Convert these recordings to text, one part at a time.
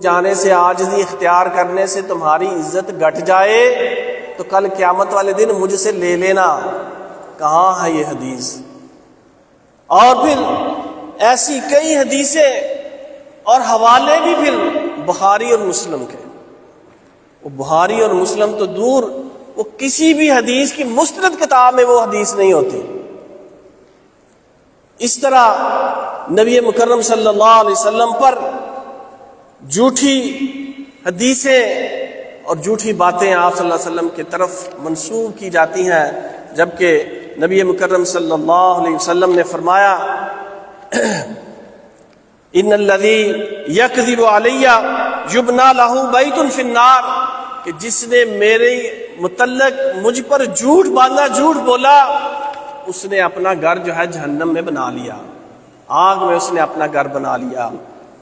جانے سے، عاجزی اختیار کرنے سے تمہاری عزت گھٹ جائے تو کل قیامت والے دن مجھ سے لے لینا۔ کہاں ہے یہ حدیث؟ اور پھر ایسی کئی حدیثیں اور حوالے بھی پھر بخاری اور مسلم کے۔ وہ بخاری اور مسلم تو دور، وہ کسی بھی حدیث کی مستند کتاب میں وہ حدیث نہیں ہوتی۔ اس طرح نبی مکرم صلی اللہ علیہ وسلم پر جھوٹی حدیثیں اور جھوٹی باتیں آپ صلی اللہ علیہ وسلم کی طرف منسوب کی جاتی ہیں، جبکہ نبی مکرم صلی اللہ علیہ وسلم نے فرمایا ان الذی یکذب علی یبنی لہ بیت فی النار، کہ جس نے میرے متعلق مجھ پر جھوٹ باندھا، جھوٹ بولا، اس نے اپنا گھر جو ہے جہنم میں بنا لیا، آگ میں اس نے اپنا گھر بنا لیا۔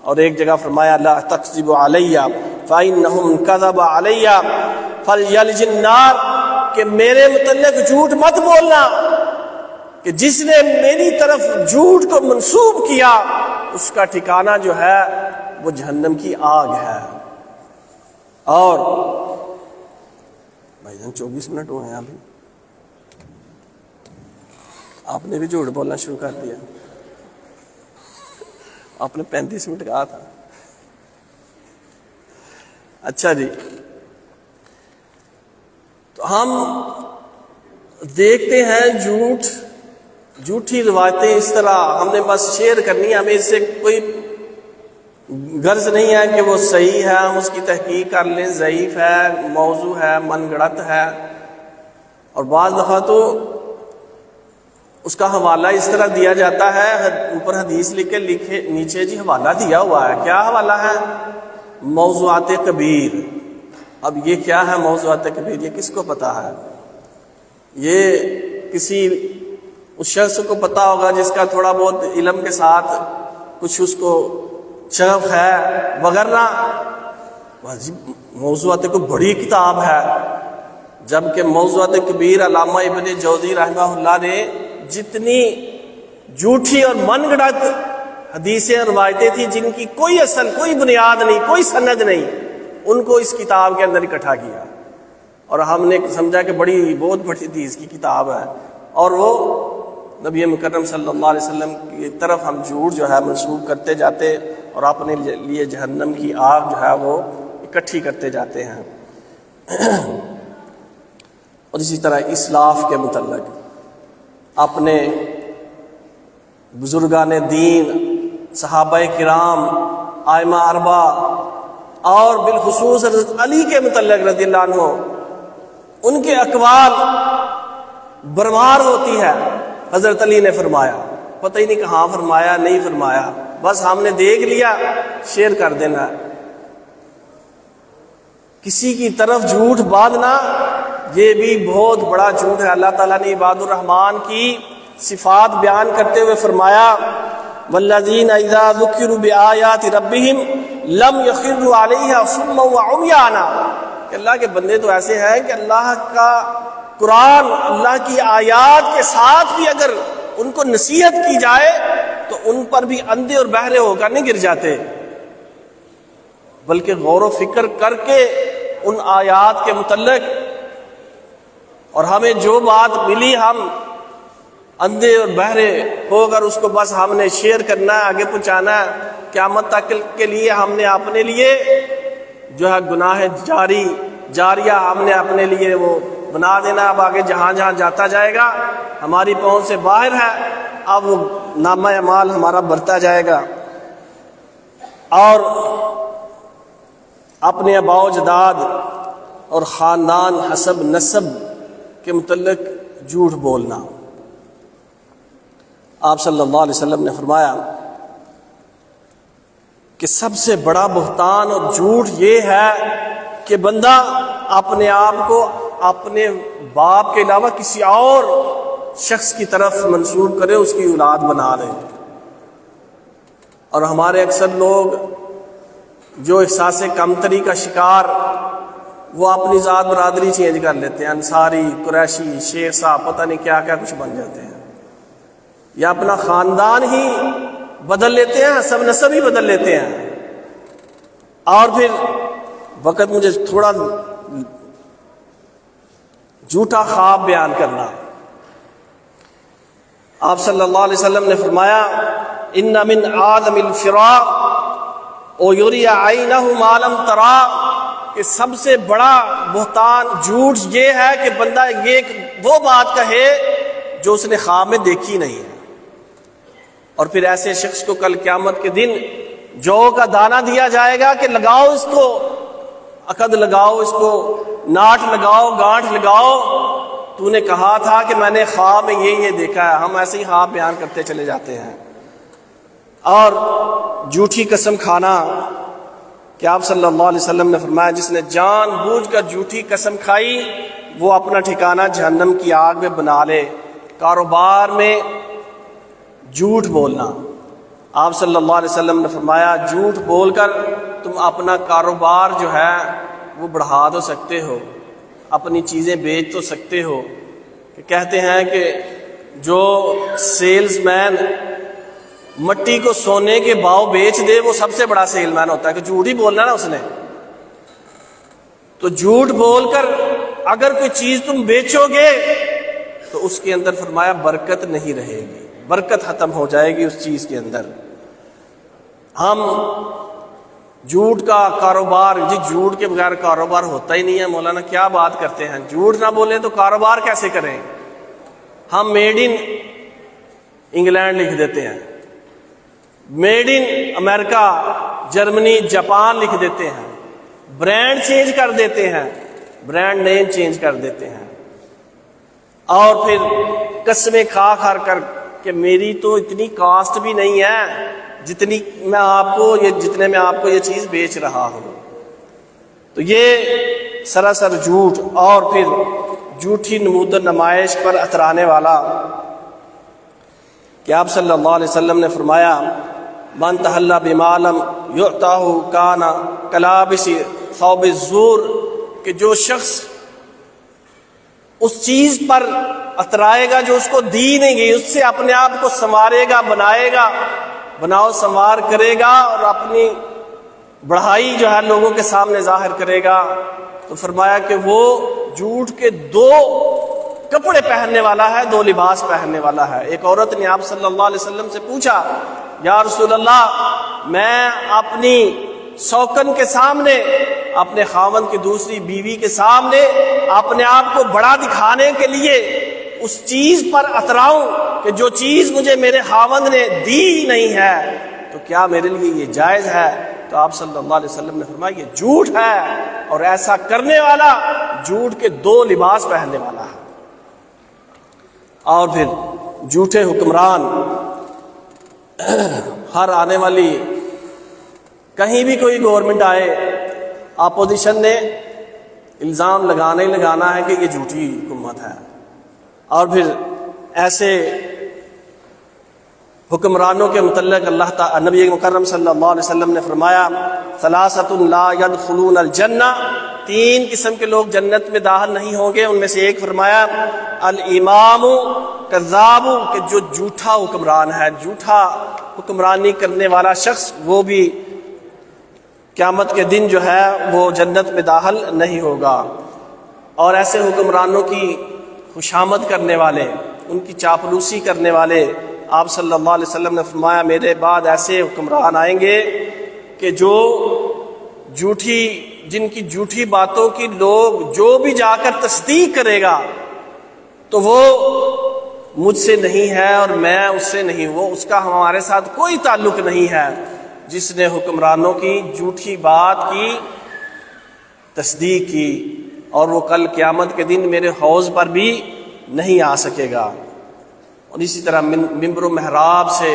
اور ایک جگہ فرمایا لا تکذب علی فإنہم کذب علی فلیلج النار، کہ میرے متعلق جھوٹ مت بولنا، کہ جس نے میری طرف جھوٹ کو منسوب کیا اس کا ٹھکانہ جو ہے وہ جہنم کی آگ ہے۔ اور بھائی جان 24 منٹ ہوئے ہیں ابھی، آپ نے بھی جھوٹ بولنا شروع کر دیا۔ آپ نے 35 منٹ کہا تھا۔ اچھا جی، تو ہم دیکھتے ہیں جھوٹی روایتیں اس طرح ہم نے بس شیئر کرنی ہے، ہمیں اس سے کوئی غرض نہیں ہے کہ وہ صحیح ہے، ہم اس کی تحقیق کر لیں، ضعیف ہے، موضوع ہے، من گڑت ہے۔ اور بعض دفعہ تو اس کا حوالہ اس طرح دیا جاتا ہے، اوپر حدیث لکھے نیچے جی حوالہ دیا ہوا ہے۔ کیا حوالہ ہے؟ موضوعات کبیر۔ اب یہ کیا ہے موضوعات کبیر؟ یہ کس کو پتا ہے؟ یہ کسی اس شخص کو پتا ہوگا جس کا تھوڑا بہت علم کے ساتھ کچھ اس کو شغف ہے، وغیرہ موضوعات کو بڑی کتاب ہے، جبکہ موضوعات کبیر علامہ ابن جوزی رحمہ اللہ نے جتنی جھوٹی اور من گڑت حدیثیں اور روایتیں تھیں جن کی کوئی اصل، کوئی بنیاد نہیں، کوئی سند نہیں، ان کو اس کتاب کے اندر اکٹھا کیا، اور ہم نے سمجھا کہ بہت بڑی حدیث کی کتاب ہے، اور وہ نبی مکرم صلی اللہ علیہ وسلم کی طرف ہم جھوٹ جو ہے منسوب کرتے جاتے اور اپنے لیے جہنم کی آگ جو ہے وہ اکٹھی کرتے جاتے ہیں۔ اور اسی طرح اسلاف کے متعلق اپنے بزرگان دین، صحابہ کرام، ائمہ اربعہ اور بالخصوص حضرت علی کے متعلق رضی اللہ عنہ، ان کے اقوال برمار ہوتی ہے۔ حضرت علی نے فرمایا، پتہ ہی نہیں کہاں فرمایا، نہیں فرمایا، بس ہم نے دیکھ لیا، شیئر کر دینا۔ کسی کی طرف جھوٹ باندھنا یہ بھی بہت بڑا جھوٹ ہے۔ اللہ تعالیٰ نے عباد الرحمن کی صفات بیان کرتے ہوئے فرمایا والذین اذا ذکروا بآیات ربہم لم یخروا علیہا صما وعمیانا، کہ اللہ کے بندے تو ایسے ہیں کہ اللہ کا قرآن، اللہ کی آیات کے ساتھ بھی اگر ان کو نصیحت کی جائے تو ان پر بھی اندھے اور بہرے ہو کر نہیں گر جاتے، بلکہ غور و فکر کر کے ان آیات کے متعلق، اور ہمیں جو بات ملی ہم اندھے اور بہرے ہو کر اس کو بس ہم نے شیئر کرنا ہے، آگے پہنچانا ہے۔ قیامت تک کے لیے ہم نے اپنے لیے جو ہے گناہ جاریہ ہم نے اپنے لیے وہ بنا دینا۔ اب آگے جہاں جہاں جاتا جائے گا ہماری پہنچ سے باہر ہے، اب وہ نامہ اعمال ہمارا بڑھتا جائے گا۔ اور اپنے آباء و اجداد اور خاندان، حسب نسب کے متعلق جھوٹ بولنا۔ آپ صلی اللہ علیہ وسلم نے فرمایا کہ سب سے بڑا بہتان اور جھوٹ یہ ہے کہ بندہ اپنے آپ کو اپنے باپ کے علاوہ کسی اور شخص کی طرف منسوب کرے، اس کی اولاد بنا لے۔ اور ہمارے اکثر لوگ جو احساس کمتری کا شکار، وہ اپنی ذات برادری چینج کر لیتے ہیں، انصاری، قریشی، شیخ صاحب، پتہ نہیں کیا کیا کچھ بن جاتے ہیں، یا اپنا خاندان ہی بدل لیتے ہیں، سب نسب ہی بدل لیتے ہیں۔ اور پھر وقت مجھے تھوڑا جھوٹا خواب بیان کرنا. آپ صلی اللہ علیہ وسلم نے فرمایا ان من آدم الفراق او یری عینہ ما لم ترا، کہ سب سے بڑا بہتان جھوٹ یہ ہے کہ بندہ یہ وہ بات کہے جو اس نے خواب میں دیکھی نہیں ہے. اور پھر ایسے شخص کو کل قیامت کے دن جو کا دانہ دیا جائے گا کہ لگاؤ اس کو، عقد لگاؤ اس کو، ناٹ لگاؤ، گانٹھ لگاؤ، تو نے کہا تھا کہ میں نے خواب میں یہ دیکھا ہے. ہم ایسے ہی خواب بیان کرتے چلے جاتے ہیں. اور جھوٹی قسم کھانا کہ آپ صلی اللہ علیہ وسلم نے فرمایا جس نے جان بوجھ کر جھوٹی قسم کھائی وہ اپنا ٹھکانہ جہنم کی آگ میں بنا لے. کاروبار میں جھوٹ بولنا، آپ صلی اللہ علیہ وسلم نے فرمایا جھوٹ بول کر تم اپنا کاروبار جو ہے وہ بڑھا تو سکتے ہو، اپنی چیزیں بیچ تو سکتے ہو. کہتے ہیں کہ جو سیلز مین مٹی کو سونے کے بھاؤ بیچ دے وہ سب سے بڑا سیل مین ہوتا ہے، کہ جھوٹ ہی بولنا نا اس نے. تو جھوٹ بول کر اگر کوئی چیز تم بیچو گے تو اس کے اندر فرمایا برکت نہیں رہے گی، برکت ختم ہو جائے گی اس چیز کے اندر. ہم جھوٹ کا کاروبار، جی جھوٹ کے بغیر کاروبار ہوتا ہی نہیں ہے. مولانا کیا بات کرتے ہیں، جھوٹ نہ بولیں تو کاروبار کیسے کریں. ہم میڈ ان انگلینڈ لکھ دیتے ہیں، made in America, Germany, Japan لکھ دیتے ہیں، برانڈ چینج کر دیتے ہیں، برانڈ نیم چینج کر دیتے ہیں. اور پھر قسمیں کھا کر کہ میری تو اتنی کاسٹ بھی نہیں ہے جتنے میں آپ کو یہ چیز بیچ رہا ہوں. تو یہ سراسر جھوٹ. اور پھر جھوٹی نمود نمائش پر اترانے والا کہ آپ صلی اللہ علیہ وسلم نے فرمایا من تحلی بما لم یعطہ کان کلابس ثوب الزور، کہ جو شخص اس چیز پر اترائے گا جو اس کو دی نہیں گئی، اس سے اپنے آپ کو سنوارے گا، بنائے گا، بناؤ سنوار کرے گا اور اپنی بڑھائی جو ہے لوگوں کے سامنے ظاہر کرے گا، تو فرمایا کہ وہ جھوٹ کے دو کپڑے پہننے والا ہے، دو لباس پہننے والا ہے. ایک عورت نے آپ صلی اللہ علیہ وسلم سے پوچھا یا رسول اللہ میں اپنی سوکن کے سامنے، اپنے خاوند کی دوسری بیوی کے سامنے اپنے آپ کو بڑا دکھانے کے لیے اس چیز پر اتراؤں کہ جو چیز مجھے میرے خاوند نے دی نہیں ہے، تو کیا میرے لیے یہ جائز ہے؟ تو آپ صلی اللہ علیہ وسلم نے فرمایا یہ جھوٹ ہے، اور ایسا کرنے والا جھوٹ کے دو لباس پہننے والا ہے. اور پھر جھوٹے حکمران، ہر آنے والی کہیں بھی کوئی گورنمنٹ آئے اپوزیشن نے الزام لگانا ہی لگانا ہے کہ یہ جھوٹی حکومت ہے. اور پھر ایسے حکمرانوں کے متعلق اللہ تعالی نبی مکرم صلی اللہ علیہ وسلم نے فرمایا ثلاثۃ لا يدخلون الجنہ، تین قسم کے لوگ جنت میں داخل نہیں ہوں گے. ان میں سے ایک فرمایا الامام کذاب، کہ جو جھوٹا حکمران ہے، جھوٹا حکمرانی کرنے والا شخص، وہ بھی قیامت کے دن جو ہے وہ جنت میں داخل نہیں ہوگا. اور ایسے حکمرانوں کی خوشامد کرنے والے، ان کی چاپلوسی کرنے والے، آپ صلی اللہ علیہ وسلم نے فرمایا میرے بعد ایسے حکمران آئیں گے کہ جن کی جھوٹی باتوں کی لوگ جو بھی جا کر تصدیق کرے گا تو وہ مجھ سے نہیں ہے اور میں اس سے نہیں، وہ اس کا ہمارے ساتھ کوئی تعلق نہیں ہے. جس نے حکمرانوں کی جھوٹی بات کی تصدیق کی، اور وہ کل قیامت کے دن میرے حوض پر بھی نہیں آ سکے گا. اور اسی طرح ممبر و محراب سے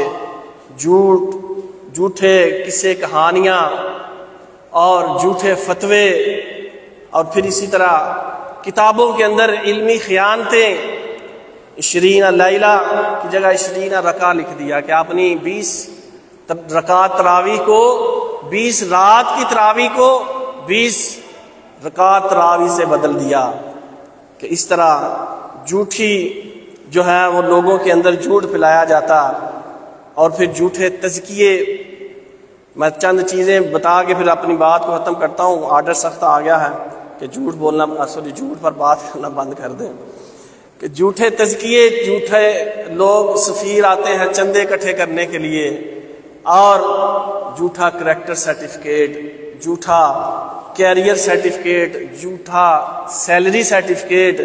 جھوٹے قصے کہانیاں اور جھوٹے فتوے، اور پھر اسی طرح کتابوں کے اندر علمی خیانتیں. 20 لیلہ کی جگہ 20 رکعہ لکھ دیا کہ اپنی 20 رکعت تراویح کو، 20 رات کی تراویح کو 20 رکعت تراویح سے بدل دیا. کہ اس طرح جھوٹی جو ہے وہ لوگوں کے اندر جھوٹ پھیلایا جاتا. اور پھر جھوٹے تزکیے میں چند چیزیں بتا کے پھر اپنی بات کو ختم کرتا ہوں. آرڈر سخت آ گیا ہے کہ جھوٹ بولنا، جھوٹ پر بات کرنا بند کر دیں. کہ جھوٹے تزکیے، جھوٹے لوگ سفیر آتے ہیں چندے اکٹھے کرنے کے لیے، اور جھوٹا کریکٹر سرٹیفکیٹ، جھوٹا کیریئر سرٹیفکیٹ، جھوٹا سیلری سرٹیفکیٹ،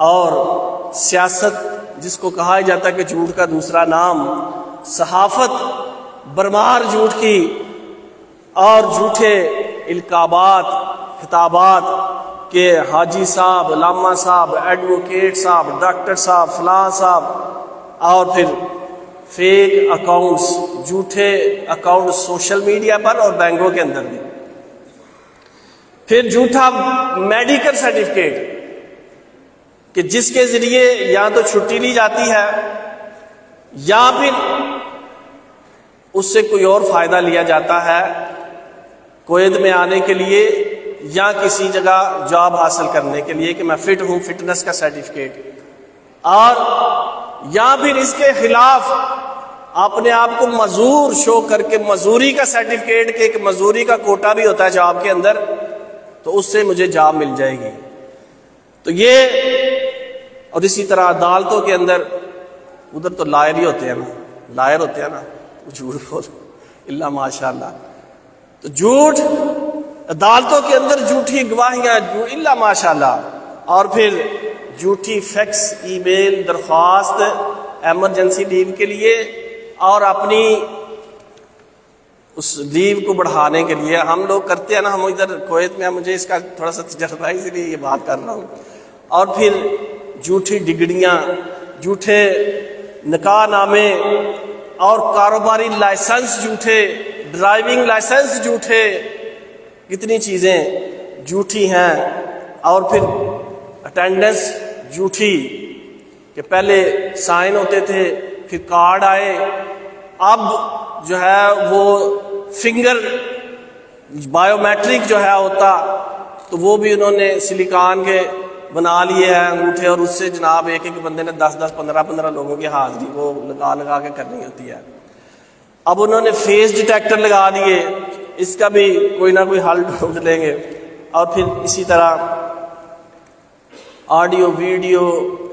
اور سیاست جس کو کہا جاتا ہے کہ جھوٹ کا دوسرا نام، صحافت برمار جھوٹ کی، اور جھوٹے القابات، خطابات کہ حاجی صاحب، علامہ صاحب، ایڈوکیٹ صاحب، ڈاکٹر صاحب، فلاں صاحب، اور پھر فیک اکاؤنٹس، جھوٹے اکاؤنٹ سوشل میڈیا پر اور بینکوں کے اندر بھی. پھر جھوٹا میڈیکل سرٹیفکیٹ کہ جس کے ذریعے یا تو چھٹی لی جاتی ہے یا پھر اس سے کوئی اور فائدہ لیا جاتا ہے کویت میں آنے کے لیے یا کسی جگہ جاب حاصل کرنے کے لیے کہ میں فٹ ہوں، فٹنس کا سرٹیفکیٹ. اور یا پھر اس کے خلاف اپنے آپ کو مزدور شو کر کے مزدوری کا سرٹیفکیٹ کہ ایک مزدوری کا کوٹا بھی ہوتا ہے جاب کے اندر، تو اس سے مجھے جاب مل جائے گی. تو یہ، اور اسی طرح عدالتوں کے اندر ادھر تو لائر ہی ہوتے ہیں نا، لائر ہوتے ہیں نا، جھوٹ بول اللہ ماشاء اللہ. تو جھوٹ عدالتوں کے اندر جھوٹی گواہیاں اللہ ماشاء اللہ، اور پھر جھوٹی فیکس ای میل درخواست ایمرجنسی لیو کے لیے اور اپنی اس لیو کو بڑھانے کے لیے. ہم لوگ کرتے ہیں نا، ہم ادھر کویت میں، مجھے اس کا تھوڑا سا تجربہ ہے اس لیے یہ بات کر رہا ہوں. اور پھر جھوٹی ڈگریاں، جھوٹے نکاح نامے اور کاروباری لائسنس جھوٹے، ڈرائیونگ لائسنس جھوٹے، کتنی چیزیں جھوٹی ہیں. اور پھر اٹینڈنس جھوٹی کہ پہلے سائن ہوتے تھے، پھر کارڈ آئے، اب جو ہے وہ فنگر بایو میٹرک جو ہے ہوتا، تو وہ بھی انہوں نے سلیکان کے بنا لیے ہیں انگوٹھے، اور اس سے جناب ایک ایک بندے نے 10 15 لوگوں کی حاضری وہ لگا کے کرنی ہوتی ہے. اب انہوں نے فیس ڈیٹیکٹر لگا دیے، اس کا بھی کوئی نہ کوئی حل ڈھونڈ لیں گے. اور پھر اسی طرح آڈیو ویڈیو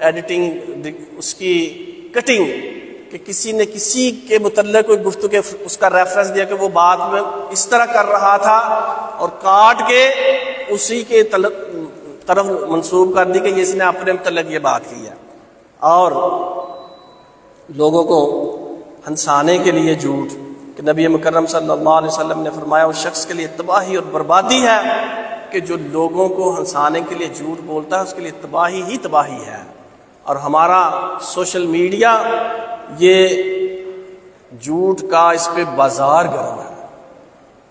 ایڈیٹنگ، اس کی کٹنگ کہ کسی نے کسی کے متعلق کوئی گفتگو اس کا ریفرنس دیا کہ وہ بات میں اس طرح کر رہا تھا، اور کاٹ کے اسی کے طرف منسوب کر دی کہ اس نے اپنے متعلق یہ بات کی ہے. اور لوگوں کو ہنسانے کے لیے جھوٹ کہ نبی مکرم صلی اللہ علیہ وسلم نے فرمایا اس شخص کے لیے تباہی اور بربادی ہے کہ جو لوگوں کو ہنسانے کے لیے جھوٹ بولتا ہے، اس کے لیے تباہی ہی تباہی ہے. اور ہمارا سوشل میڈیا یہ جھوٹ کا، اس پہ بازار گرم ہے.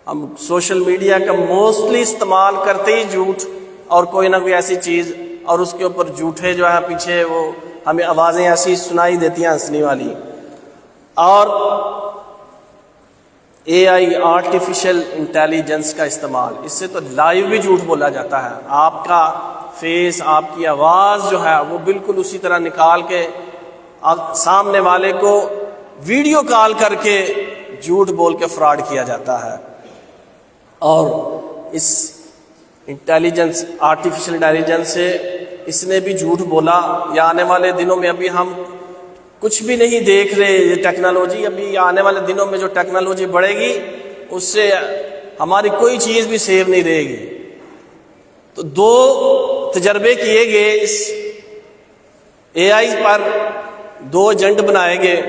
ہم سوشل میڈیا کا موسٹلی استعمال کرتے ہی جھوٹ اور کوئی نہ کوئی ایسی چیز، اور اس کے اوپر جھوٹے جو ہے پیچھے وہ ہمیں آوازیں ایسی سنائی دیتی ہیں ہنسنے والی. اور اے آئی آرٹیفیشل انٹیلیجنس کا استعمال، اس سے تو لائیو بھی جھوٹ بولا جاتا ہے. آپ کا فیس، آپ کی آواز جو ہے وہ بالکل اسی طرح نکال کے سامنے والے کو ویڈیو کال کر کے جھوٹ بول کے فراڈ کیا جاتا ہے. اور اس انٹیلیجنس، آرٹیفیشل انٹیلیجنس سے اس نے بھی جھوٹ بولا. یا آنے والے دنوں میں، ابھی ہم کچھ بھی نہیں دیکھ رہے یہ ٹیکنالوجی، ابھی آنے والے دنوں میں جو ٹیکنالوجی بڑھے گی اس سے ہماری کوئی چیز بھی سیو نہیں رہے گی. تو 2 تجربے کیے گئے اس اے آئی پر، 2 ایجنٹ بنائے گئے.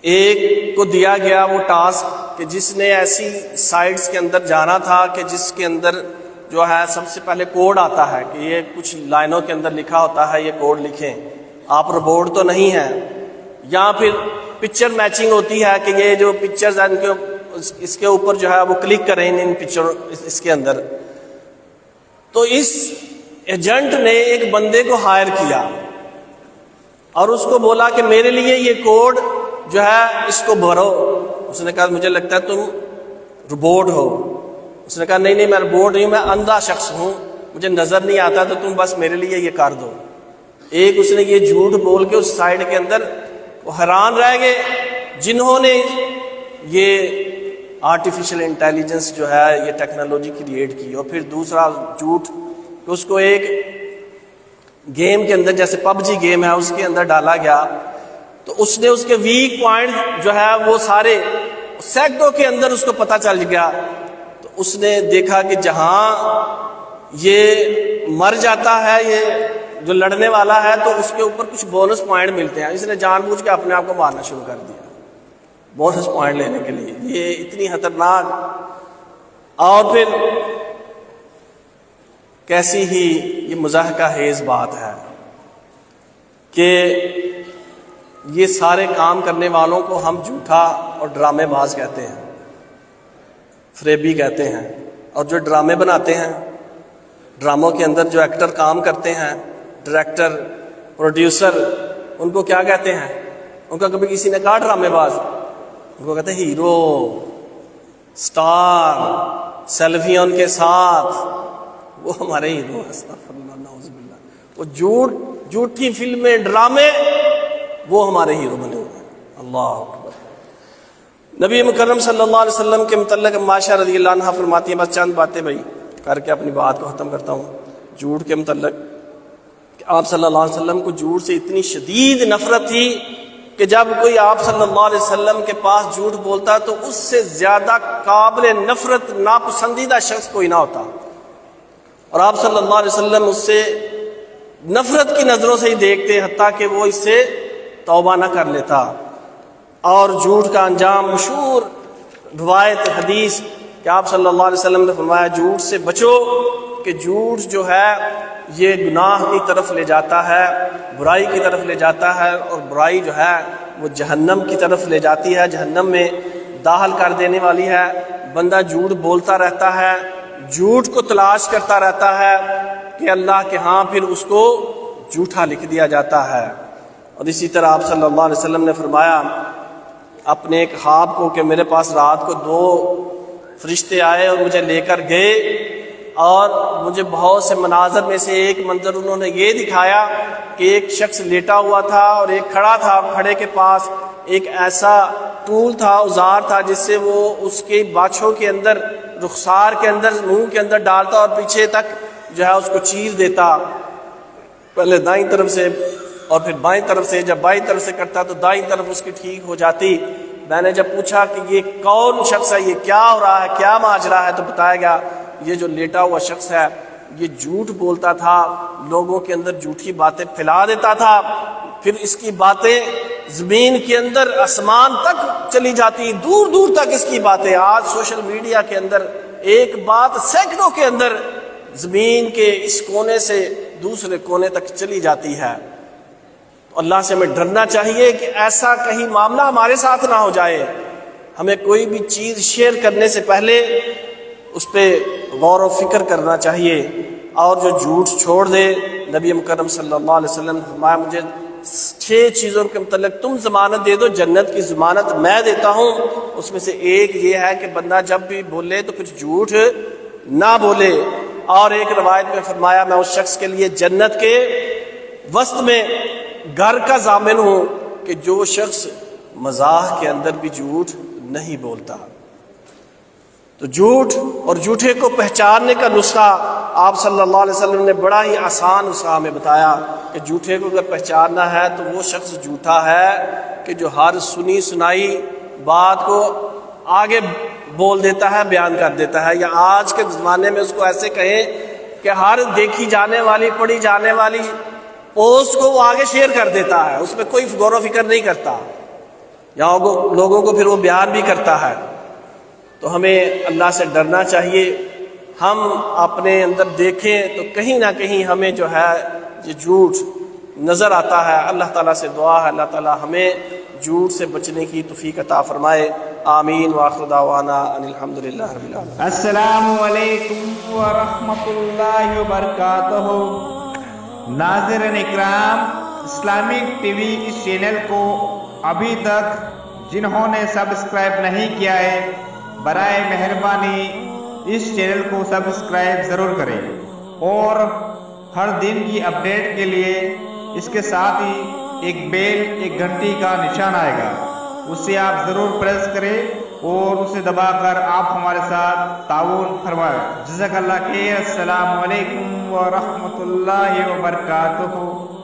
ایک کو دیا گیا وہ ٹاسک کہ جس نے ایسی سائٹس کے اندر جانا تھا کہ جس کے اندر جو ہے سب سے پہلے کوڈ آتا ہے کہ یہ کچھ لائنوں کے اندر لکھا ہوتا ہے، یہ کوڈ لکھیں، آپ روبوٹ تو نہیں ہیں. یا پھر پکچر میچنگ ہوتی ہے کہ یہ جو پکچرز ہیں اس کے اوپر جو ہے وہ کلک کریں ان پکچر اس کے اندر. تو اس ایجنٹ نے ایک بندے کو ہائر کیا اور اس کو بولا کہ میرے لیے یہ کوڈ جو ہے اس کو بھرو. اس نے کہا مجھے لگتا ہے تم روبوٹ ہو. اس نے کہا نہیں میں روبوٹ نہیں ہوں، میں اندھا شخص ہوں، مجھے نظر نہیں آتا، تو تم بس میرے لیے یہ کر دو. ایک اس نے یہ جھوٹ بول کے اس سائٹ کے اندر وہ حیران رہ گئے جنہوں نے یہ آرٹیفیشل انٹیلیجنس جو ہے یہ ٹیکنالوجی کریٹ کی، اور پھر دوسرا جھوٹ کہ اس کو ایک گیم کے اندر جیسے پب جی گیم ہے اس کے اندر ڈالا گیا، تو اس نے اس کے ویک پوائنٹ جو ہے وہ سارے سیکنڈوں کے اندر اس کو پتہ چل گیا، تو اس نے دیکھا کہ جہاں یہ مر جاتا ہے یہ جو لڑنے والا ہے تو اس کے اوپر کچھ بونس پوائنٹ ملتے ہیں، اس نے جان بوجھ کے اپنے آپ کو مارنا شروع کر دیا بونس پوائنٹ لینے کے لیے۔ یہ اتنی خطرناک اور پھر کیسی ہی یہ مضحکہ خیز بات ہے کہ یہ سارے کام کرنے والوں کو ہم جھوٹا اور ڈرامے باز کہتے ہیں، فریبی کہتے ہیں، اور جو ڈرامے بناتے ہیں، ڈراموں کے اندر جو ایکٹر کام کرتے ہیں، ڈائریکٹر، پروڈیوسر، ان کو کیا کہتے ہیں؟ ان کا کبھی کسی نے کہا ڈرامے باز؟ ان کو کہتے ہیں ہیرو، سٹار، سیلفیاں ان کے ساتھ، وہ ہمارے ہیرو ہیں۔ استغفر اللہ، نعوذ باللہ، وہ جھوٹی فلمیں، ڈرامے، وہ ہمارے ہیرو بنے ہوئے ہیں۔ اللہ اکبر۔ نبی مکرم صلی اللہ علیہ وسلم کے متعلق معاشہ رضی اللہ عنہ فرماتی ہیں، بس چند باتیں بھائی کر کے اپنی بات کو ختم کرتا ہوں جھوٹ کے متعلق، کہ آپ صلی اللہ علیہ وسلم کو جھوٹ سے اتنی شدید نفرت تھی کہ جب کوئی آپ صلی اللہ علیہ وسلم کے پاس جھوٹ بولتا تو اس سے زیادہ قابل نفرت ناپسندیدہ شخص کوئی نہ ہوتا، اور آپ صلی اللہ علیہ وسلم اس سے نفرت کی نظروں سے ہی دیکھتے، حتیٰ کہ وہ اس سے توبہ نہ کر لیتا۔ اور جھوٹ کا انجام، مشہور روایت حدیث کہ آپ صلی اللہ علیہ وسلم نے فرمایا جھوٹ سے بچو، کہ جھوٹ جو ہے یہ گناہ کی طرف لے جاتا ہے، برائی کی طرف لے جاتا ہے، اور برائی جو ہے وہ جہنم کی طرف لے جاتی ہے، جہنم میں داخل کر دینے والی ہے۔ بندہ جھوٹ بولتا رہتا ہے، جھوٹ کو تلاش کرتا رہتا ہے کہ اللہ کے ہاں پھر اس کو جھوٹا لکھ دیا جاتا ہے۔ اور اسی طرح آپ صلی اللہ علیہ وسلم نے فرمایا اپنے ایک خواب کو کہ میرے پاس رات کو 2 فرشتے آئے اور مجھے لے کر گئے، اور مجھے بہت سے مناظر میں سے ایک منظر انہوں نے یہ دکھایا کہ ایک شخص لیٹا ہوا تھا اور ایک کھڑا تھا، کھڑے کے پاس ایک ایسا ٹول تھا، اوزار تھا، جس سے وہ اس کے باچھوں کے اندر، رخسار کے اندر، منہ کے اندر ڈالتا اور پیچھے تک جو ہے اس کو چیر دیتا، پہلے دائیں طرف سے اور پھر بائیں طرف سے، جب بائیں طرف سے کرتا تو دائیں طرف اس کی ٹھیک ہو جاتی۔ میں نے جب پوچھا کہ یہ کون شخص ہے، یہ کیا ہو رہا ہے، کیا ماجرا ہے، تو بتایا گیا یہ جو لیٹا ہوا شخص ہے یہ جھوٹ بولتا تھا، لوگوں کے اندر جھوٹی باتیں پھیلا دیتا تھا، پھر اس کی باتیں زمین کے اندر آسمان تک چلی جاتی، دور دور تک اس کی باتیں۔ آج سوشل میڈیا کے اندر ایک بات سینکڑوں کے اندر زمین کے اس کونے سے دوسرے کونے تک چلی جاتی ہے۔ تو اللہ سے ہمیں ڈرنا چاہیے کہ ایسا کہیں معاملہ ہمارے ساتھ نہ ہو جائے۔ ہمیں کوئی بھی چیز شیئر کرنے سے پہلے اس پہ غور و فکر کرنا چاہیے، اور جو جھوٹ چھوڑ دے، نبی مکرم صلی اللہ علیہ وسلم نے فرمایا مجھے 6 چیزوں کے متعلق تم ضمانت دے دو، جنت کی ضمانت میں دیتا ہوں۔ اس میں سے ایک یہ ہے کہ بندہ جب بھی بولے تو کچھ جھوٹ نہ بولے، اور ایک روایت میں فرمایا میں اس شخص کے لیے جنت کے وسط میں گھر کا ضامن ہوں کہ جو شخص مزاح کے اندر بھی جھوٹ نہیں بولتا۔ تو جھوٹ اور جھوٹے کو پہچاننے کا نسخہ آپ صلی اللہ علیہ وسلم نے بڑا ہی آسان نسخہ ہمیں بتایا کہ جھوٹے کو اگر پہچاننا ہے تو وہ شخص جھوٹا ہے کہ جو ہر سنی سنائی بات کو آگے بول دیتا ہے، بیان کر دیتا ہے، یا آج کے زمانے میں اس کو ایسے کہیں کہ ہر دیکھی جانے والی، پڑھی جانے والی پوسٹ کو وہ آگے شیئر کر دیتا ہے، اس میں کوئی غور و فکر نہیں کرتا، یا لوگوں کو پھر وہ بیان بھی کرتا ہے۔ تو ہمیں اللہ سے ڈرنا چاہیے۔ ہم اپنے اندر دیکھیں تو کہیں نہ کہیں ہمیں جو ہے یہ جھوٹ نظر آتا ہے۔ اللہ تعالیٰ سے دعا ہے اللہ تعالیٰ ہمیں جھوٹ سے بچنے کی توفیق عطا فرمائے۔ آمین وآخر دعوانا ان الحمدللہ رب العالمین۔ السلام علیکم ورحمۃ اللہ وبرکاتہ۔ ناظرین اکرام، اسلامک ٹی وی اس چینل کو ابھی تک جنہوں نے سبسکرائب نہیں کیا ہے، برائے مہربانی اس چینل کو سبسکرائب ضرور کریں، اور ہر دن کی اپڈیٹ کے لیے اس کے ساتھ ہی ایک بیل، ایک گھنٹی کا نشان آئے گا، اس سے آپ ضرور پریس کریں اور اسے دبا کر آپ ہمارے ساتھ تعاون فرمائے۔ جزاک اللہ خیر۔ السلام علیکم ورحمۃ اللہ وبرکاتہ۔